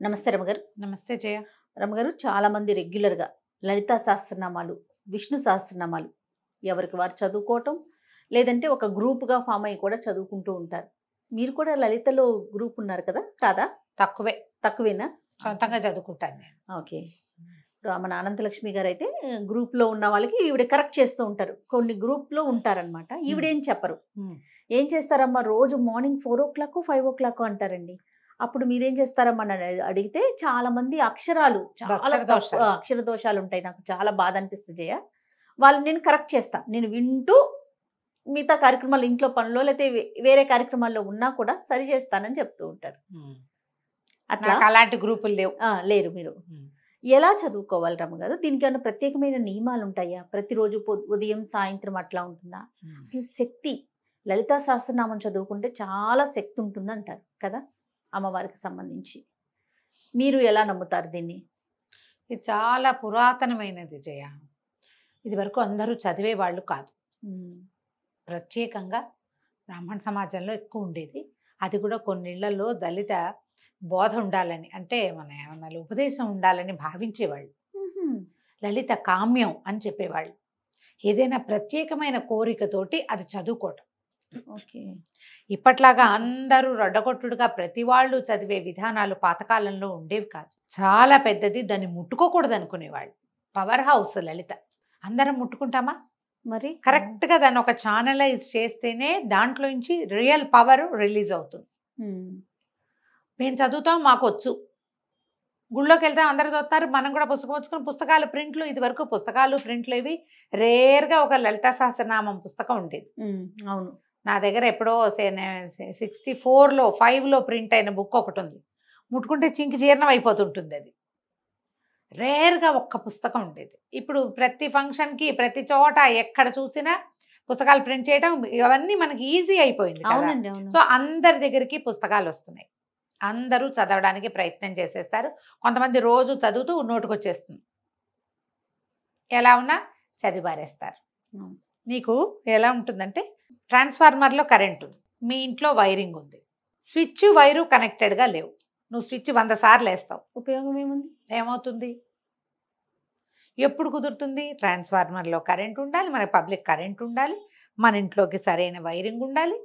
నమస్తే రమగారు. నమస్తే జయ. రమగారు, చాలామంది రెగ్యులర్గా లలితా సహస్రనామాలు, విష్ణు సహస్రనామాలు ఎవరికి వారు చదువుకోవటం, లేదంటే ఒక గ్రూప్గా ఫామ్ అయ్యి కూడా చదువుకుంటూ ఉంటారు. మీరు కూడా లలితలో గ్రూప్ ఉన్నారు కదా, కాదా? తక్కువే, తక్కువేనా? సొంతంగా చదువుకుంటాను నేను. ఓకే. ఇప్పుడు మన అనంతలక్ష్మి గారు అయితే గ్రూప్లో ఉన్న వాళ్ళకి ఈవిడ కరెక్ట్ చేస్తూ ఉంటారు. కొన్ని గ్రూప్లో ఉంటారనమాట. ఈవిడేం చెప్పరు. ఏం చేస్తారమ్మా, రోజు మార్నింగ్ 4 o'clock 5 o'clock అంటారండి. అప్పుడు మీరేం చేస్తారమ్మా అని అడిగితే చాలా మంది అక్షరాలు చాలా అక్షర దోషాలు ఉంటాయి. నాకు చాలా బాధ అనిపిస్తుంది జయ. వాళ్ళు నేను కరెక్ట్ చేస్తా, నేను వింటూ మిగతా కార్యక్రమాలు, ఇంట్లో పనులు లేకపోతే వేరే కార్యక్రమాల్లో ఉన్నా కూడా సరి చేస్తానని చెప్తూ ఉంటారు. అట్లా అలాంటి గ్రూపులు లేవు. లేరు. మీరు ఎలా చదువుకోవాలి రమ్మగారు? దీనికి ఏమైనా ప్రత్యేకమైన నియమాలు ఉంటాయా? ప్రతిరోజు ఉదయం సాయంత్రం అట్లా ఉంటుందా? అసలు శక్తి, లలితా సహస్రనామం చదువుకుంటే చాలా శక్తి ఉంటుంది అంటారు కదా, అమ్మవారికి సంబంధించి. మీరు ఎలా నమ్ముతారు దీన్ని? ఇది చాలా పురాతనమైనది జయ. ఇది వరకు అందరూ చదివే వాళ్ళు కాదు. ప్రత్యేకంగా బ్రాహ్మణ సమాజంలో ఎక్కువ ఉండేది. అది కూడా కొన్నిళ్లలో దళిత బోధ ఉండాలని, అంటే మన ఉపదేశం ఉండాలని భావించేవాళ్ళు. లలిత కామ్యం అని చెప్పేవాళ్ళు. ఏదైనా ప్రత్యేకమైన కోరికతోటి అది చదువుకోవటం. ఓకే. ఇప్పట్లాగా అందరూ రొడ్డగొట్టుడుగా ప్రతి వాళ్ళు చదివే విధానాలు పాతకాలంలో ఉండేవి కాదు. చాలా పెద్దది, దాన్ని ముట్టుకోకూడదు అనుకునేవాళ్ళు. పవర్ హౌస్ లలిత. అందరం ముట్టుకుంటామా? మరి కరెక్ట్గా దాన్ని ఒక ఛానలైజ్ చేస్తేనే దాంట్లో నుంచి రియల్ పవర్ రిలీజ్ అవుతుంది. మేము చదువుతాం, మాకు వచ్చు. గుళ్ళోకి వెళ్తాం, అందరు చదువుతారు, మనం కూడా పుస్తకం వచ్చుకుని పుస్తకాలు ప్రింట్లు. ఇది వరకు పుస్తకాలు ప్రింట్లు ఇవి రేర్గా ఒక లలితా సహస్రనామం పుస్తకం ఉండేది. అవును, నా దగ్గర ఎప్పుడో 64లో 5లో ప్రింట్ అయిన బుక్ ఒకటి ఉంది. ముట్టుకుంటే చింకి జీర్ణం అయిపోతుంటుంది. అది రేర్గా ఒక్క పుస్తకం ఉండేది. ఇప్పుడు ప్రతి ఫంక్షన్కి, ప్రతి చోట ఎక్కడ చూసినా పుస్తకాలు ప్రింట్ చేయడం, ఇవన్నీ మనకి ఈజీ అయిపోయింది. సో అందరి దగ్గరికి పుస్తకాలు వస్తున్నాయి. అందరూ చదవడానికి ప్రయత్నం చేసేస్తారు. కొంతమంది రోజు చదువుతూ నోటుకొచ్చేస్తుంది. ఎలా ఉన్నా చదివారేస్తారు. నీకు ఎలా ఉంటుందంటే, ట్రాన్స్ఫార్మర్లో కరెంట్ ఉంది, మీ ఇంట్లో వైరింగ్ ఉంది, స్విచ్ వైరు కనెక్టెడ్గా లేవు. నువ్వు స్విచ్ 100 సార్లు వేస్తావు, ఉపయోగం ఏముంది? ఏమవుతుంది? ఎప్పుడు కుదురుతుంది? ట్రాన్స్ఫార్మర్లో కరెంట్ ఉండాలి, మన పబ్లిక్ కరెంట్ ఉండాలి, మన ఇంట్లోకి సరైన వైరింగ్ ఉండాలి,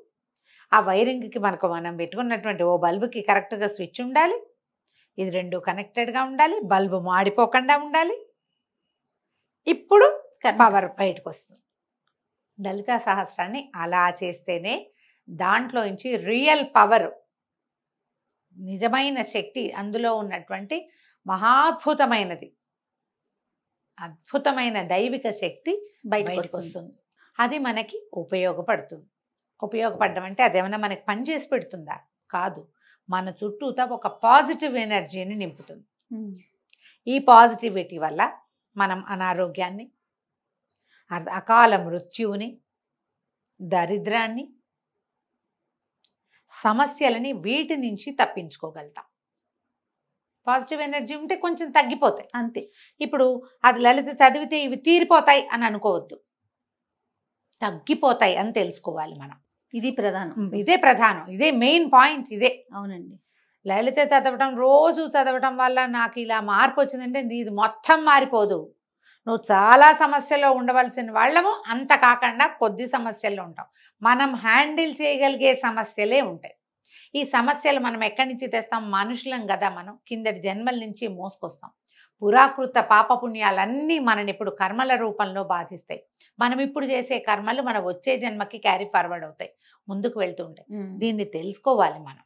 ఆ వైరింగ్కి మనం పెట్టుకున్నటువంటి ఓ బల్బుకి కరెక్ట్గా స్విచ్ ఉండాలి, ఇది రెండు కనెక్టెడ్గా ఉండాలి, బల్బు మాడిపోకుండా ఉండాలి. ఇప్పుడు పవర్ బయటకు వస్తుంది. లలితా సహస్రాన్ని అలా చేస్తేనే దాంట్లో నుంచి రియల్ పవర్, నిజమైన శక్తి, అందులో ఉన్నటువంటి మహాద్భుతమైనది, అద్భుతమైన దైవిక శక్తి బయటకు వస్తుంది. అది మనకి ఉపయోగపడుతుంది. ఉపయోగపడడం అంటే అదేమన్నా మనకి పని చేసి పెడుతుందా? కాదు. మన చుట్టూతా ఒక పాజిటివ్ ఎనర్జీని నింపుతుంది. ఈ పాజిటివిటీ వల్ల మనం అనారోగ్యాన్ని, అకాల మృత్యువుని, దరిద్రాన్ని, సమస్యలని, వీటి నుంచి తప్పించుకోగలుగుతాం. పాజిటివ్ ఎనర్జీ ఉంటే కొంచెం తగ్గిపోతాయి అంతే. ఇప్పుడు అది లలిత చదివితే ఇవి తీరిపోతాయి అని అనుకోవద్దు, తగ్గిపోతాయి అని తెలుసుకోవాలి మనం. ఇది ప్రధానం. ఇదే ప్రధానం, ఇదే మెయిన్ పాయింట్. ఇదే. అవునండి. లలిత చదవటం, రోజు చదవటం వల్ల నాకు ఇలా మార్పు వచ్చిందంటే ఇది మొత్తం మారిపోదు. నువ్వు చాలా సమస్యల్లో ఉండవలసిన వాళ్ళము, అంత కాకుండా కొద్ది సమస్యల్లో ఉంటాం. మనం హ్యాండిల్ చేయగలిగే సమస్యలే ఉంటాయి. ఈ సమస్యలు మనం ఎక్కడి నుంచి తెస్తాం? మనుషులం కదా మనం, కిందటి జన్మల నుంచి మోసుకొస్తాం. పురాకృత పాపపుణ్యాలన్నీ మనని ఇప్పుడు కర్మల రూపంలో బాధిస్తాయి. మనం ఇప్పుడు చేసే కర్మలు మన వచ్చే జన్మకి క్యారీ ఫార్వర్డ్ అవుతాయి, ముందుకు వెళ్తూ ఉంటాయి. దీన్ని తెలుసుకోవాలి మనం.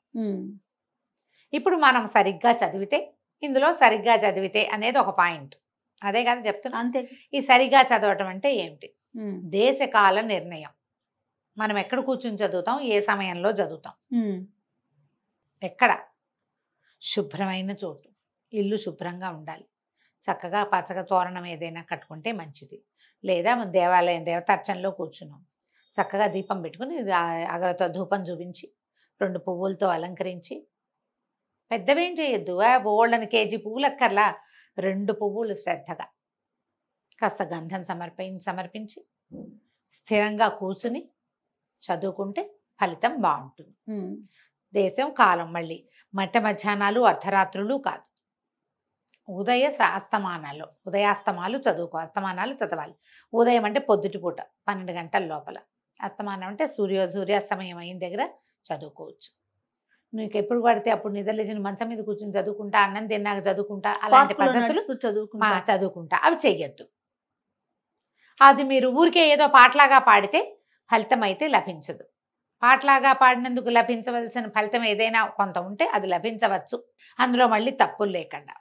ఇప్పుడు మనం సరిగ్గా చదివితే, ఇందులో సరిగ్గా చదివితే అనేది ఒక పాయింట్. అదే కదా చెప్తున్నా. అంతే. ఈ సరిగ్గా చదవటం అంటే ఏమిటి? దేశకాల నిర్ణయం. మనం ఎక్కడ కూర్చుని చదువుతాం, ఏ సమయంలో చదువుతాం, ఎక్కడ శుభ్రమైన చోటు, ఇల్లు శుభ్రంగా ఉండాలి, చక్కగా పచ్చగా తోరణం ఏదైనా కట్టుకుంటే మంచిది. లేదా దేవాలయం దేవతార్చనలో కూర్చున్నాం, చక్కగా దీపం పెట్టుకుని అగరతో ధూపం చూపించి 2 పువ్వులతో అలంకరించి, పెద్దవేం చేయొద్దు, బోళ్ళని కేజీ పువ్వులు అక్కర్లా, 2 పువ్వులు శ్రద్ధగా కాస్త గంధం సమర్పించి స్థిరంగా కూర్చుని చదువుకుంటే ఫలితం బాగుంటుంది. దేశం కాలం మళ్ళీ మట్ట మధ్యాహ్నాలు అర్ధరాత్రులు కాదు. ఉదయాస్తమాలు చదువుకో. అస్తమానాలు చదవాలి. ఉదయం అంటే పొద్దుటి పూట 12 గంటల లోపల. అస్తమానం అంటే సూర్యాస్తమయం అయిన దగ్గర చదువుకోవచ్చు. నీకు ఎప్పుడు పడితే అప్పుడు నిద్రలేచిన మంచం మీద కూర్చొని చదువుకుంటా, అన్నం తిన్నాక చదువుకుంటా, అలాంటి పార్కులో పద్ధతులు నడుస్తూ చదువుకుంటా. చదువుకుంటా అవి చెయ్యొద్దు. అది మీరు ఊరికే ఏదో పాటలాగా పాడితే ఫలితం అయితే లభించదు. పాటలాగా పాడినందుకు లభించవలసిన ఫలితం ఏదైనా కొంత ఉంటే అది లభించవచ్చు, అందులో మళ్ళీ తప్పులు లేకుండా.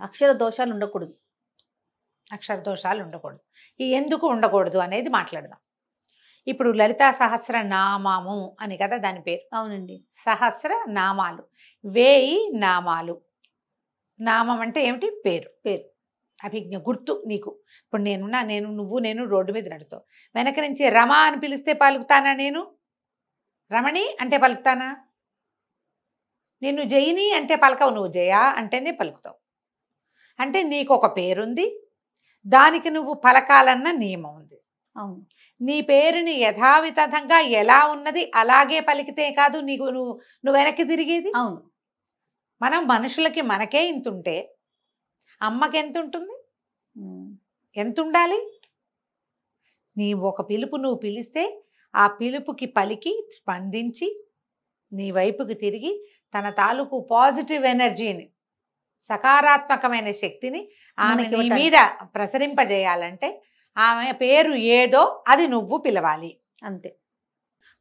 అక్షర దోషాలు ఉండకూడదు. అక్షర దోషాలు ఉండకూడదు. ఈ ఎందుకు ఉండకూడదు అనేది మాట్లాడదాం. ఇప్పుడు లలితా సహస్ర నామము అని కదా దాని పేరు. అవునండి. సహస్ర నామాలు, 1000 నామాలు. నామం అంటే ఏమిటి? పేరు. అభిజ్ఞ, గుర్తు. నీకు ఇప్పుడు నేను రోడ్డు మీద నడుస్తావు, వెనక నుంచి రమ అని పిలిస్తే పలుకుతానా? నేను రమణి అంటే పలుకుతానా? నిన్ను జయిని అంటే పలకవు, నువ్వు జయ అంటేనే పలుకుతావు. అంటే నీకు ఒక పేరుంది, దానికి నువ్వు పలకాలన్న నియమం ఉంది. అవును. నీ పేరుని యథావిధంగా ఎలా ఉన్నది అలాగే పలికితే కాదు నువ్వు వెనక్కి తిరిగేది. అవును. మనం మనుషులకి మనకే ఇంత ఉంటే అమ్మకి ఎంత ఉంటుంది? ఎంత ఉండాలి? నీ ఒక పిలుపు నువ్వు పిలిస్తే ఆ పిలుపుకి పలికి స్పందించి నీ వైపుకి తిరిగి తన తాలూకు పాజిటివ్ ఎనర్జీని, సకారాత్మకమైన శక్తిని ఆమె నీ మీద ప్రసరింపజేయాలంటే ఆమె పేరు ఏదో అది నువ్వు పిలవాలి అంతే.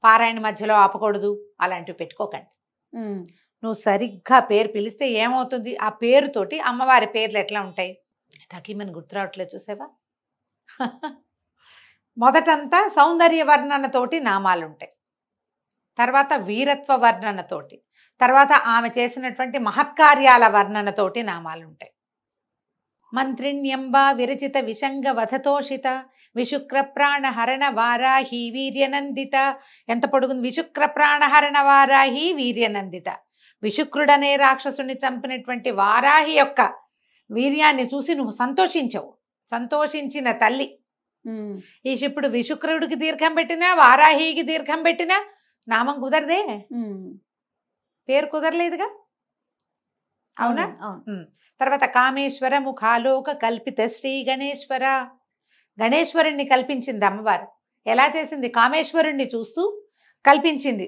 పారాయణ మధ్యలో ఆపకూడదు, అలాంటివి పెట్టుకోకండి. నువ్వు సరిగ్గా పేరు పిలిస్తే ఏమవుతుంది? ఆ పేరుతోటి అమ్మవారి పేర్లు ఎట్లా ఉంటాయి? టకీమని గుర్తు రావట్లేదు, చూసావా? మొదటంతా సౌందర్య వర్ణనతోటి నామాలు ఉంటాయి, తర్వాత వీరత్వ వర్ణనతోటి, తర్వాత ఆమె చేసినటువంటి మహత్కార్యాల వర్ణనతోటి నామాలు ఉంటాయి. మంత్రిణ్యంబ విరచిత విషంగ వధతోషిత విశుక్ర ప్రాణహరణ వారాహి వీర్యనందిత. ఎంత పొడుగుంది? విశుక్ర ప్రాణహరణ వారాహి వీర్యనందిత. విశుక్రుడనే రాక్షసుని చంపినటువంటి వారాహి యొక్క వీర్యాన్ని చూసి నువ్వు సంతోషించవు. సంతోషించిన తల్లి. ఇప్పుడు విశుక్రుడికి దీర్ఘం పెట్టినా వారాహికి దీర్ఘం పెట్టినా నామం కుదరదే, పేరు కుదరలేదుగా. అవునా? తర్వాత కామేశ్వర ముఖాలోక కల్పిత శ్రీ గణేశ్వర. గణేశ్వరుణ్ణి కల్పించింది అమ్మవారు. ఎలా చేసింది? కామేశ్వరుణ్ణి చూస్తూ కల్పించింది.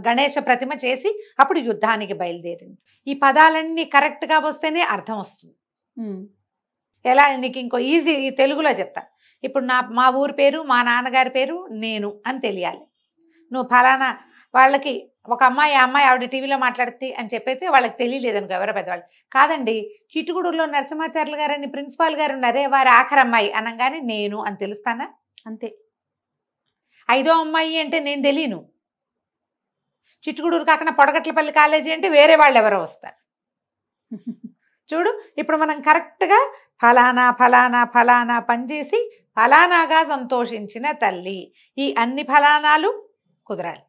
గణేశ ప్రతిమ చేసి అప్పుడు యుద్ధానికి బయలుదేరింది. ఈ పదాలన్నీ కరెక్ట్గా వస్తేనే అర్థం వస్తుంది. ఎలా? నీకు ఇంకో ఈజీ తెలుగులో చెప్తా. ఇప్పుడు మా ఊరి పేరు, మా నాన్నగారి పేరు నేను అని తెలియాలి. నువ్వు ఫలానా వాళ్ళకి ఒక అమ్మాయి ఆవిడ టీవీలో మాట్లాడుతుంది అని చెప్పైతే వాళ్ళకి తెలియలేదనుకో, ఎవరో పెద్దవాళ్ళు. కాదండి, చిట్టుగూడూరులో నరసింహాచార్యులు గారని ప్రిన్సిపాల్ గారు ఉన్నారే, వారి ఆఖరి అమ్మాయి అనగానే నేను అని తెలుస్తానా? అంతే. 5వ అమ్మాయి అంటే నేను తెలియను. చిట్టుగూడూరు కాకుండా పొడగట్లపల్లి కాలేజీ అంటే వేరే వాళ్ళు ఎవరో వస్తారు. చూడు, ఇప్పుడు మనం కరెక్ట్గా ఫలానా ఫలానా ఫలానా పనిచేసి ఫలానాగా సంతోషించిన తల్లి, ఈ అన్ని ఫలానాలు కుదరాలి.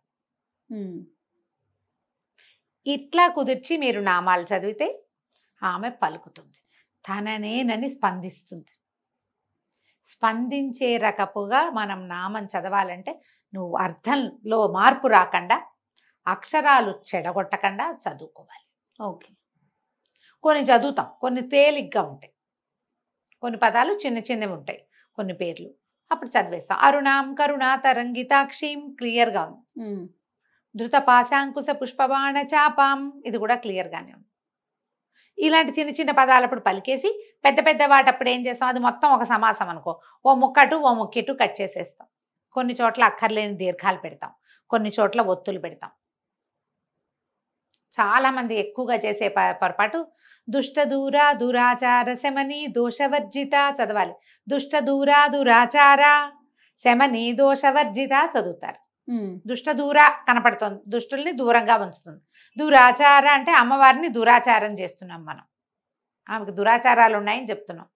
ఇట్లా కుదిర్చి మీరు నామాలు చదివితే ఆమె పలుకుతుంది, తననేనని స్పందిస్తుంది. స్పందించే రకపుగా మనం నామం చదవాలంటే నువ్వు అర్థంలో మార్పు రాకుండా, అక్షరాలు చెడగొట్టకుండా చదువుకోవాలి. ఓకే. కొన్ని చదువుతాం, కొన్ని తేలిగ్గా ఉంటాయి, కొన్ని పదాలు చిన్న చిన్నవి ఉంటాయి, కొన్ని పేర్లు అప్పుడు చదివేస్తాం. అరుణాం కరుణా తరంగితాక్షిం క్లియర్గా ఉంది. ధృత పాశాంకుశ పుష్పబాణ చాపాం, ఇది కూడా క్లియర్గానే ఉంది. ఇలాంటి చిన్న చిన్న పదాలు అప్పుడు పలికేసి పెద్ద పెద్ద వాటప్పుడు ఏం చేస్తాం? అది మొత్తం ఒక సమాసం అనుకో, ఓ ముక్కటు ఓ ముక్కిటు కట్ చేసేస్తాం. కొన్ని చోట్ల అక్కర్లేని దీర్ఘాలు పెడతాం, కొన్ని చోట్ల ఒత్తులు పెడతాం. చాలామంది ఎక్కువగా చేసే పొరపాటు దుష్ట దూరా దురాచార శమని దోషవర్జిత చదవాలి. దుష్ట దూరా దురాచార శమని దోషవర్జిత చదువుతారు. దుష్ట దూర కనపడుతుంది, దుష్టుల్ని దూరంగా ఉంచుతుంది. దురాచార అంటే అమ్మవారిని దురాచారం చేస్తున్నాం మనం, ఆమెకు దురాచారాలు ఉన్నాయని చెప్తున్నాం.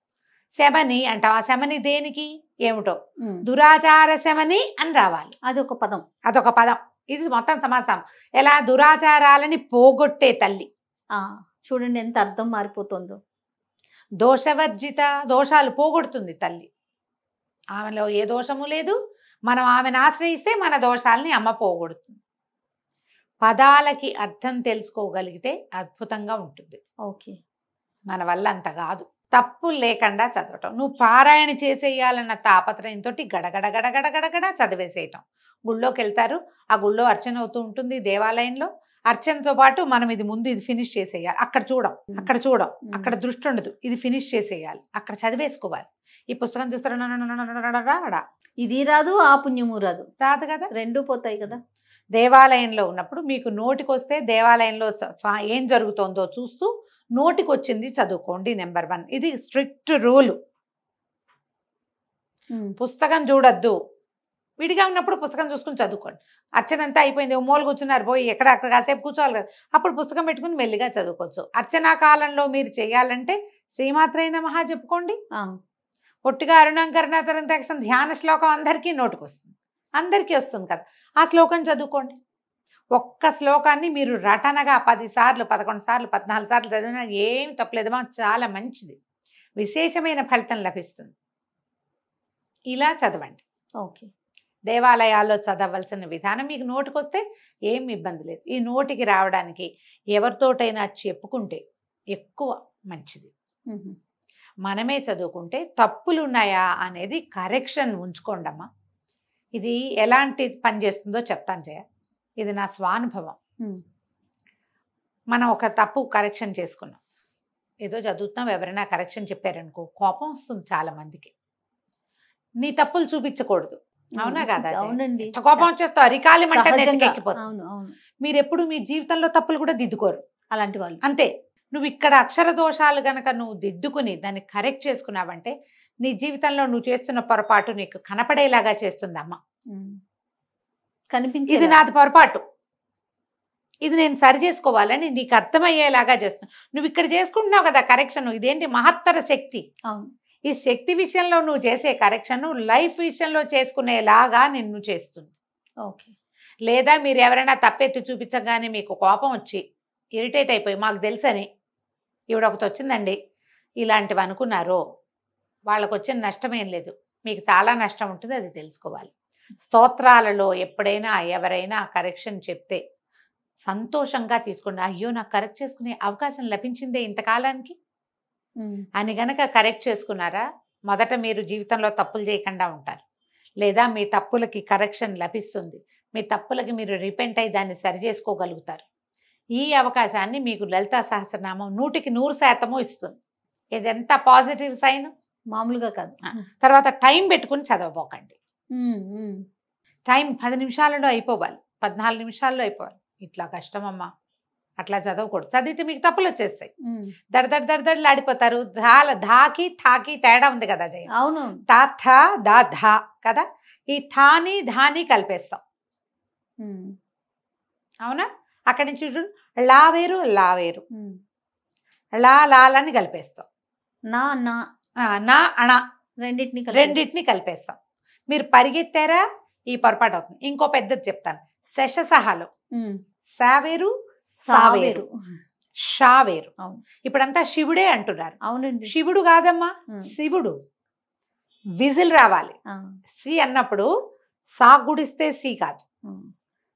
శమని అంటాం, ఆ శమని దేనికి ఏమిటో, దురాచార శమని అని రావాలి. అదొక పదం, అదొక పదం. ఇది మొత్తం సమాసం. ఎలా? దురాచారాలని పోగొట్టే తల్లి. చూడండి ఎంత అర్థం మారిపోతుందో. దోషవర్జిత, దోషాలు పోగొడుతుంది తల్లి. ఆమెలో ఏ దోషము లేదు, మనం ఆమెను ఆశ్రయిస్తే మన దోషాలని అమ్మ పోగొడుతుంది. పదాలకి అర్థం తెలుసుకోగలిగితే అద్భుతంగా ఉంటుంది. ఓకే. మన వల్ల అంత కాదు. తప్పు లేకుండా చదవటం. నువ్వు పారాయణ చేసేయాలన్న తాపత్రయంతో గడగడ గడగడ గడగడ చదివేసేయటం. గుళ్ళోకి వెళ్తారు, ఆ గుళ్ళో అర్చన అవుతూ ఉంటుంది, దేవాలయంలో అర్చనతో పాటు మనం ఇది ముందు ఇది ఫినిష్ చేసేయాలి, అక్కడ చూడం, అక్కడ దృష్టి ఉండదు, ఇది ఫినిష్ చేసేయాలి, అక్కడ చదివేసుకోవాలి. ఈ పుస్తకం చూస్తారా, ఇది రాదు, ఆ పుణ్యము రాదు కదా, రెండూ పోతాయి కదా. దేవాలయంలో ఉన్నప్పుడు మీకు నోటికొస్తే దేవాలయంలో ఏం జరుగుతోందో చూస్తూ నోటికి వచ్చింది చదువుకోండి. నెంబర్ 1, ఇది స్ట్రిక్ట్ రూల్. పుస్తకం చూడొద్దు. విడిగా ఉన్నప్పుడు పుస్తకం చూసుకుని చదువుకోండి. అర్చన అంతా అయిపోయింది, మూల కూర్చున్నారు, పోయి అక్కడ కాసేపు కూర్చోవాలి కదా, అప్పుడు పుస్తకం పెట్టుకుని మెల్లిగా చదువుకోవచ్చు. అర్చనా కాలంలో మీరు చేయాలంటే శ్రీమాత్రే నమః చెప్పుకోండి. పొట్టిగా అరుణంకరణాతరంతక్షం ధ్యాన శ్లోకం అందరికీ నోటికి వస్తుంది, అందరికీ వస్తుంది కదా, ఆ శ్లోకం చదువుకోండి. ఒక్క శ్లోకాన్ని మీరు రటనగా 10 సార్లు 11 సార్లు 14 సార్లు చదివినా ఏమి తప్పలేదమ్మా, చాలా మంచిది, విశేషమైన ఫలితం లభిస్తుంది. ఇలా చదవండి. ఓకే. దేవాలయాల్లో చదవలసిన విధానం మీకు నోటికొస్తే ఏం ఇబ్బంది లేదు. ఈ నోటికి రావడానికి ఎవరితోటైనా చెప్పుకుంటే ఎక్కువ మంచిది. మనమే చదువుకుంటే తప్పులు ఉన్నాయా అనేది కరెక్షన్ ఉంచుకోండమ్మా. ఇది ఎలాంటి పని చేస్తుందో చెప్తాను జయ, ఇది నా స్వానుభవం. మనం ఒక తప్పు కరెక్షన్ చేసుకున్నాం, ఏదో చదువుతున్నాం, ఎవరైనా కరెక్షన్ చెప్పారనుకో కోపం వస్తుంది చాలా మందికి. నీ తప్పులు చూపించకూడదు, అవునా కదా? అవునండి. కోపం వచ్చేస్తావు, అరికాలి మంట ఎక్కిపోతుంది. అవును అవును. మీరు ఎప్పుడు మీ జీవితంలో తప్పులు కూడా దిద్దుకోరు అలాంటి వాళ్ళు. అంతే. నువ్వు ఇక్కడ అక్షర దోషాలు గనక నువ్వు దిద్దుకుని దాన్ని కరెక్ట్ చేసుకున్నావంటే నీ జీవితంలో నువ్వు చేస్తున్న పొరపాటు నీకు కనపడేలాగా చేస్తుందమ్మా. కనిపించి ఇది నాది పొరపాటు, ఇది నేను సరి చేసుకోవాలని నీకు అర్థమయ్యేలాగా చేస్తున్నా. నువ్వు ఇక్కడ చేసుకుంటున్నావు కదా కరెక్షన్, ఇదేంటి మహత్తర శక్తి. అవును. ఈ శక్తి విషయంలో నువ్వు చేసే కరెక్షన్ లైఫ్ విషయంలో చేసుకునేలాగా నిన్ను చేస్తుంది. ఓకే. లేదా మీరు ఎవరైనా తప్పెత్తి చూపించగానే మీకు కోపం వచ్చి ఇరిటేట్ అయిపోయి మాకు తెలుసని ఈవిడ ఒకటి వచ్చిందండి ఇలాంటివి అనుకున్నారో వాళ్ళకు వచ్చిన నష్టం ఏం లేదు, మీకు చాలా నష్టం ఉంటుంది, అది తెలుసుకోవాలి. స్తోత్రాలలో ఎప్పుడైనా ఎవరైనా కరెక్షన్ చెప్తే సంతోషంగా తీసుకోండి. అయ్యో నాకు కరెక్ట్ చేసుకునే అవకాశం లభించిందే ఇంతకాలానికి అని గనక కరెక్ట్ చేసుకున్నారా, మొదట మీరు జీవితంలో తప్పులు చేయకుండా ఉంటారు. లేదా మీ తప్పులకి కరెక్షన్ లభిస్తుంది, మీ తప్పులకి మీరు రిపెంట్ అయ్యి దాన్ని సరి చేసుకోగలుగుతారు. ఈ అవకాశాన్ని మీకు లలితా సహస్రనామం 100% ఇస్తుంది. ఇది ఎంత పాజిటివ్ సైన్, మామూలుగా కాదు. తర్వాత టైం పెట్టుకుని చదవబోకండి. టైం 10 నిమిషాలలో అయిపోవాలి, 14 నిమిషాల్లో అయిపోవాలి. ఇట్లా కష్టమమ్మా, అట్లా చదవకూడదు. చదివితే మీకు తప్పులు వచ్చేస్తాయి, దడదడలాడిపోతారు. ఆడిపోతారు. ధాకి థాకి తేడా ఉంది కదా జయ. అవును. తా థా దా ధా కదా, ఈ థాని ధాని కలిపేస్తాం, అవునా? అక్కడి నుంచి చూడు, లా వేరు లా వేరు, లాలని కలిపేస్తాం, నా అణ రెండింటిని కలిపేస్తాం. మీరు పరిగెత్తారా ఈ పొరపాటు అవుతుంది. ఇంకో పెద్దది చెప్తాను, శశసహలో సావేరు సావేరు షావేరు. ఇప్పుడంతా శివుడే అంటున్నారు. అవునండి. శివుడు కాదమ్మా, శివుడు. విజిల్ రావాలి. సి అన్నప్పుడు సా గుడిస్తే సి కాదు,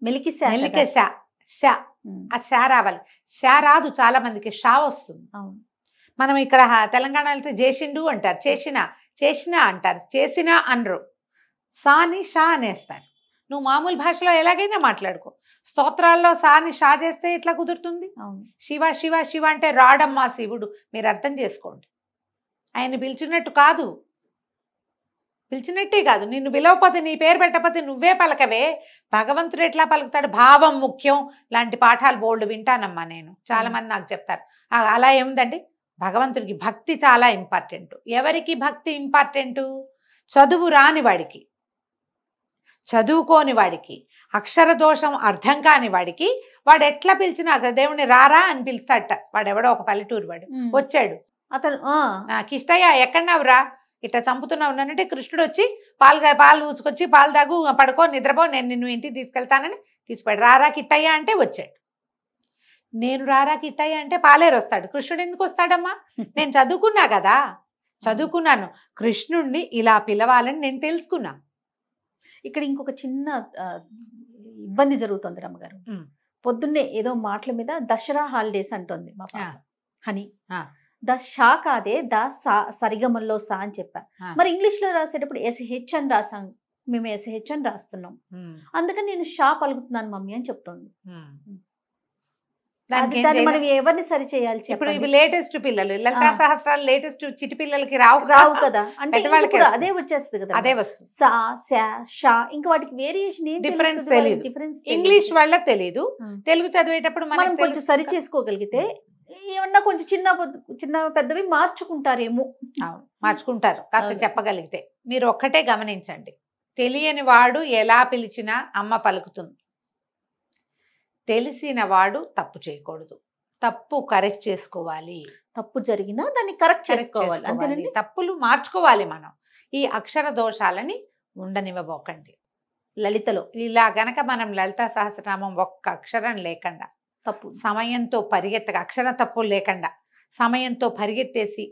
మెలికి శా, ఆ శా రావాలి. శా రాదు చాలా మందికి, షా వస్తుంది. మనం ఇక్కడ తెలంగాణ వెళ్తే చేసిండు అంటారు, చేసినా అంటారు, చేసినా అనరు. సాని షా అనేస్తారు. నువ్వు మామూలు భాషలో ఎలాగైనా మాట్లాడుకో, స్తోత్రాల్లో సాని షా చేస్తే ఎట్లా కుదురుతుంది? శివ శివ శివ అంటే రాడమ్మా శివుడు, మీరు అర్థం చేసుకోండి. ఆయన పిలిచినట్టు కాదు, పిలిచినట్టే కాదు. నిన్ను పిలవకపోతే, నీ పేరు పెట్టకపోతే నువ్వే పలకవే, భగవంతుడు ఎట్లా పలుకుతాడు? భావం ముఖ్యం లాంటి పాఠాలు బోల్డ్ వింటానమ్మా నేను, చాలా మంది నాకు చెప్తారు. అలా ఏముందండి, భగవంతుడికి భక్తి చాలా ఇంపార్టెంట్. ఎవరికి భక్తి ఇంపార్టెంటు? చదువు రాని వాడికి, చదువుకోని వాడికి, అక్షర దోషం అర్థం కాని వాడికి, వాడు ఎట్లా పిలిచినా దేవుని రారా అని పిలుస్తాడట. వాడెవడో ఒక పల్లెటూరు వాడు వచ్చాడు, అతను కిష్టయ్య ఎక్కడన్నావురా, ఇట్లా చంపుతున్నావు అంటే కృష్ణుడు వచ్చి పాలు ఊచుకొచ్చి పాలు తాగు పడుకో నిద్రపో, నేను నిన్ను ఇంటికి తీసుకెళ్తానని తీసుకుపోయాడు. రారా కిట్టయ్య అంటే వచ్చాడు. నేను రారా కిట్టయ్య అంటే పాలేరు వస్తాడు, కృష్ణుడు ఎందుకు వస్తాడమ్మా? నేను చదువుకున్నా కదా, చదువుకున్నాను, కృష్ణుడిని ఇలా పిలవాలని నేను తెలుసుకున్నాను. ఇక్కడ ఇంకొక చిన్న ఇబ్బంది జరుగుతుంది రమ్మగారు. పొద్దున్నే ఏదో మాటల మీద దసరా హాలిడేస్ అంటుంది మా పాప హనీ. ఆ. ద షా కాదే ద సా సరిగమల్లో సా అని చెప్పా. మరి ఇంగ్లీష్ లో రాసేటప్పుడు SH అని రాసాం, మేము SH అని రాస్తున్నాం, అందుకని నేను షా పలుకుతున్నాను మమ్మీ అని చెప్తోంది. దాన్ని మనం ఎవరిని సరి చేయాలి ఇప్పుడు చెప్పండి? ఇవి లేటెస్ట్ పిల్లలు లలితా సహస్రాలు లేటెస్ట్ చిటి పిల్లలకి రావు కదా, అంటే పెద్దవాళ్ళకి ఇప్పుడు అదే వచ్చేస్తుంది కదా, అదే వస్తుంది. సా శా షా, ఇంకా వాటికి వేరియేషన్ ఏం Difference తెలుస్తుంది? తెలీదు. డిఫరెన్స్ ఇంగ్లీష్ వాళ్ళకి తెలీదు, తెలుగు చదివేటప్పుడు మనం కొంచెం సరి చేసుకోగలిగితే ఏమన్నా కొంచెం చిన్న పెద్దవి మార్చుకుంటారేమో. మార్చుకుంటారు కాస్త చెప్పగలిగితే. మీరు ఒక్కటే గమనించండి, తెలియని వాడు ఎలా పిలిచినా అమ్మ పలుకుతుంది. తెలిసిన వాడు తప్పు చేయకూడదు, తప్పు కరెక్ట్ చేసుకోవాలి. తప్పు జరిగినా దాన్ని కరెక్ట్ చేసుకోవాలి, అంతేనండి. తప్పులు మార్చుకోవాలి మనం. ఈ అక్షర దోషాలని ఉండనివ్వబోకండి. లలితలో ఇలా గనక మనం లలితా సహస్రనామం ఒక్క అక్షరం లేకుండా, తప్పు సమయంతో పరిగెత్తగా, అక్షర తప్పులు లేకుండా సమయంతో పరిగెత్తేసి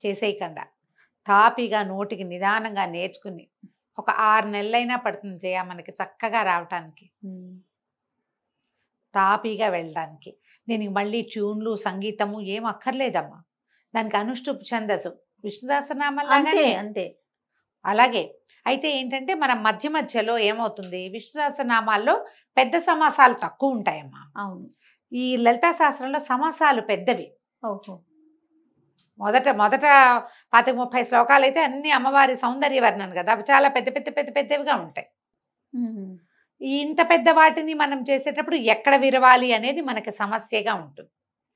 చేసేయకుండా తాపిగా నోటికి నిదానంగా నేర్చుకుని ఒక 6 నెలలైనా పడుతుంది జయ మనకి చక్కగా రావటానికి, తాపీగా వెళ్ళడానికి. దీనికి మళ్ళీ ట్యూన్లు సంగీతము ఏం అక్కర్లేదమ్మా. దానికి అనుష్ఠుప్ ఛందస్సు విష్ణు సహస్రనామాలాగానే అంతే. అలాగే అయితే ఏంటంటే మనం మధ్య మధ్యలో ఏమవుతుంది, విష్ణు సహస్రనామాల్లో పెద్ద సమాసాలు తక్కువ ఉంటాయమ్మా. అవును. ఈ లలితా శాస్త్రంలో సమాసాలు పెద్దవి. ఓహో. మొదట 20-30 శ్లోకాలు అయితే అన్ని అమ్మవారి సౌందర్య వర్ణన కదా, అవి చాలా పెద్దవిగా ఉంటాయి. ఇంత పెద్ద వాటిని మనం చేసేటప్పుడు ఎక్కడ విరవాలి అనేది మనకి సమస్యగా ఉంటుంది.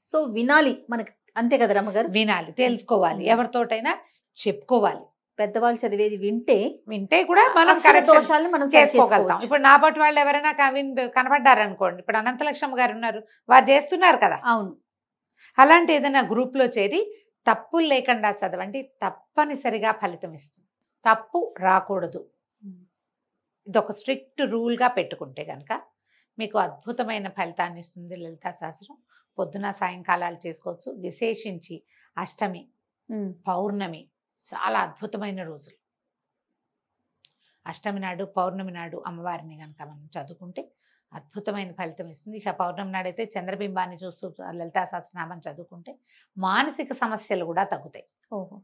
సో వినాలి మనకి, అంతే కదా రమ్మగారు? వినాలి, తెలుసుకోవాలి, ఎవరితోటైనా చెప్పుకోవాలి. పెద్దవాళ్ళు చదివేది వింటే కూడా మనం దోషాలను మనం చేసుకోగలుగుతాం. ఇప్పుడు నా పాటు వాళ్ళు ఎవరైనా కనపడ్డారు అనుకోండి, ఇప్పుడు అనంతలక్ష్మి గారు ఉన్నారు, వారు చేస్తున్నారు కదా. అవును. అలాంటి ఏదైనా గ్రూప్ లో చేరి తప్పులు లేకుండా చదవండి, తప్పనిసరిగా ఫలితం ఇస్తుంది. తప్పు రాకూడదు, ఇదొక స్ట్రిక్ట్ రూల్గా పెట్టుకుంటే కనుక మీకు అద్భుతమైన ఫలితాన్ని ఇస్తుంది లలితా శాస్త్రం. పొద్దున సాయంకాలాలు చేసుకోవచ్చు. విశేషించి అష్టమి, పౌర్ణమి చాలా అద్భుతమైన రోజులు. అష్టమి నాడు, పౌర్ణమి నాడు అమ్మవారిని కనుక మనం చదువుకుంటే అద్భుతమైన ఫలితం ఇస్తుంది. ఇక పౌర్ణమి నాడైతే చంద్రబింబాన్ని చూస్తూ లలితా సహస్రనామం చదువుకుంటే మానసిక సమస్యలు కూడా తగ్గుతాయి. ఓహో.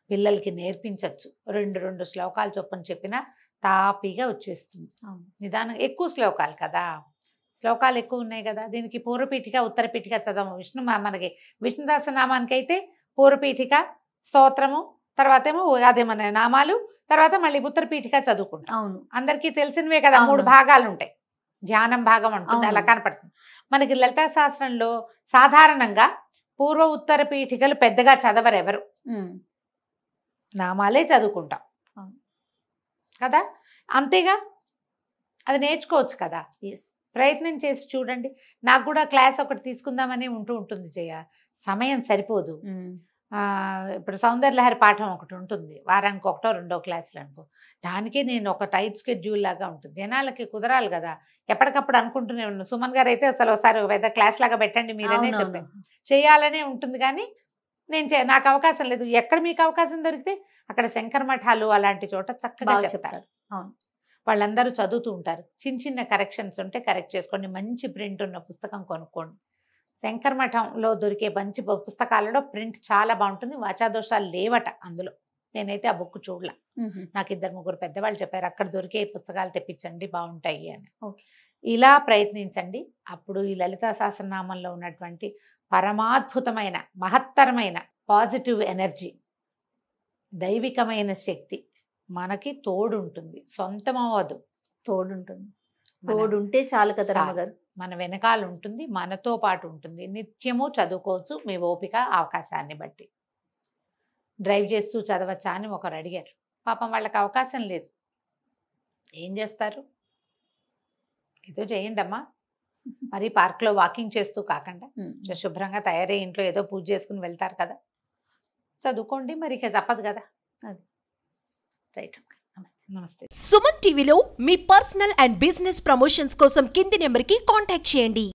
పిల్లలకి నేర్పించవచ్చు. 2 శ్లోకాలు చొప్పున చెప్పినా తాపీగా వచ్చేస్తుంది. నిదానంగా, ఎక్కువ శ్లోకాలు కదా, శ్లోకాలు ఎక్కువ ఉన్నాయి కదా. దీనికి పూర్వపీఠిక ఉత్తరపీఠిక చదవము. మనకి విష్ణు సహస్రనామానికి అయితే పూర్వపీఠిక, స్తోత్రము, తర్వాత ఏమో అదే మన నామాలు, తర్వాత మళ్ళీ ఉత్తరపీఠిక చదువుకుంటాం. అవును, అందరికీ తెలిసినవే కదా. 3 భాగాలు ఉంటాయి, ధ్యానం భాగం అంటుంది, అలా కనపడుతుంది. మనకి లలితా శాస్త్రంలో సాధారణంగా పూర్వ ఉత్తర పీఠికలు పెద్దగా చదవరు ఎవరు, నామాలే చదువుకుంటాం కదా. అంతేగా, అది నేర్చుకోవచ్చు కదా. ప్రయత్నం చేసి చూడండి. నాకు కూడా క్లాస్ ఒకటి తీసుకుందామని ఉంటుంది జయ, సమయం సరిపోదు. ఇప్పుడు సౌందర్యలహరి పాఠం ఒకటి ఉంటుంది, వారానికి 1-2 క్లాసులు అనుకో. దానికి నేను ఒక టైట్ స్కెడ్యూల్ లాగా ఉంటుంది, జనాలకి కుదరాలి కదా. ఎప్పటికప్పుడు అనుకుంటూనే ఉన్నాను. సుమన్ గారు అయితే అసలు ఒకసారి పెద్ద క్లాస్ లాగా పెట్టండి మీరనే చెప్పాను, చేయాలనే ఉంటుంది. కానీ నాకు అవకాశం లేదు. ఎక్కడ మీకు అవకాశం దొరికితే అక్కడ శంకర మఠాలు అలాంటి చోట చక్కగా చెప్తారు. వాళ్ళందరూ చదువుతూ ఉంటారు. చిన్న కరెక్షన్స్ ఉంటే కరెక్ట్ చేసుకోండి. మంచి ప్రింట్ ఉన్న పుస్తకం కొనుక్కోండి. శంకర మఠంలో దొరికే మంచి పుస్తకాలలో ప్రింట్ చాలా బాగుంటుంది. వాచాదోషాలు లేవట అందులో. నేనైతే ఆ బుక్ చూడలా, నాకు 2-3 పెద్దవాళ్ళు చెప్పారు అక్కడ దొరికే పుస్తకాలు తెప్పించండి బాగుంటాయి అని. ఇలా ప్రయత్నించండి. అప్పుడు ఈ లలితా సహస్రనామంలో ఉన్నటువంటి పరమాద్భుతమైన మహత్తరమైన పాజిటివ్ ఎనర్జీ, దైవికమైన శక్తి మనకి తోడుంటుంది. సొంతం అవ్వదు, తోడుంటే చాలు కదా రమ్మగారు. మన వెనకాల ఉంటుంది, మనతో పాటు ఉంటుంది. నిత్యము చదువుకోవచ్చు మీ ఓపిక అవకాశాన్ని బట్టి. డ్రైవ్ చేస్తూ చదవచ్చా అని ఒకరు అడిగారు. పాపం వాళ్ళకి అవకాశం లేదు, ఏం చేస్తారు? ఏదో చేయండి అమ్మా. మరి పార్క్లో వాకింగ్ చేస్తూ కాకుండా శుభ్రంగా తయారై ఇంట్లో ఏదో పూజ చేసుకుని వెళ్తారు కదా, చదువుకోండి. మరి ఇక తప్పదు కదా. అది రైట్. నమస్తే. సుమన్ టీవీలో మీ పర్సనల్ అండ్ బిజినెస్ ప్రమోషన్స్ కోసం కింది నెంబర్కి కాంటాక్ట్ చేయండి.